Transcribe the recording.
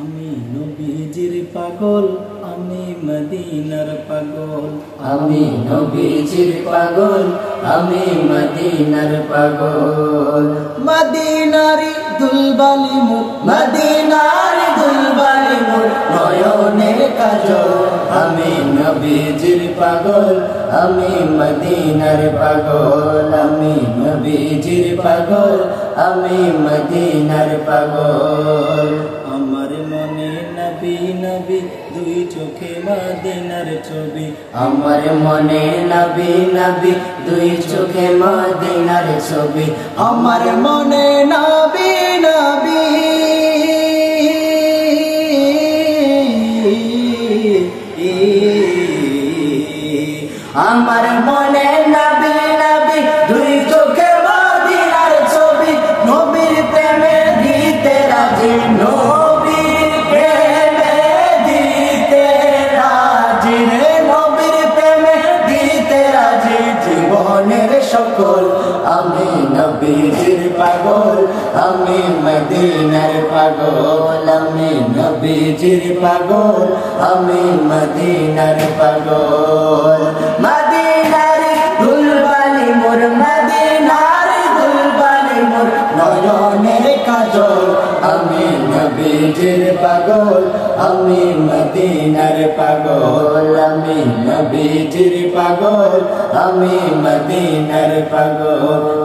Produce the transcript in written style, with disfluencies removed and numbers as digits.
আমি নবীজির পাগল, আমি মদিনার পাগল। আমি নবীজির পাগল, আমি মদিনার পাগল। মদিনারি দুলবালি মোর, মদিনার দুলবালি মোর নয়নের কাজল। আমি নবীজির পাগল, আমি মদিনার পাগল। আমি নবীজির পাগল, আমি মদিনার পাগল। আমার মনে নবী নবী, দুই চোখে মদিনার ছবি। আমার মনে নবী নবী, দুই চোখে মদিনার ছবি। আমার মনে নবী নবী, আমার মনে নবী নবী, দুই চোখে মদিনার ছবি। নবীর প্রেমে দিতে রাজি, নবীর প্রেমে দিতে রাজি রে। নবীর প্রেমে দিতে রাজি জীবনের সকল। আমি নবীজির পাগল, আমি মদিনার পাগল। আমি নবীজির পাগল, আমি মদিনার পাগল। মদিনার দুলবালি মোর, মদিনার দুলবালি মোর নয়নের কাজল। আমি নবীজির পাগল, আমি মদিনার পাগল। আমি নবীজির পাগল, আমি মদিনার পাগল।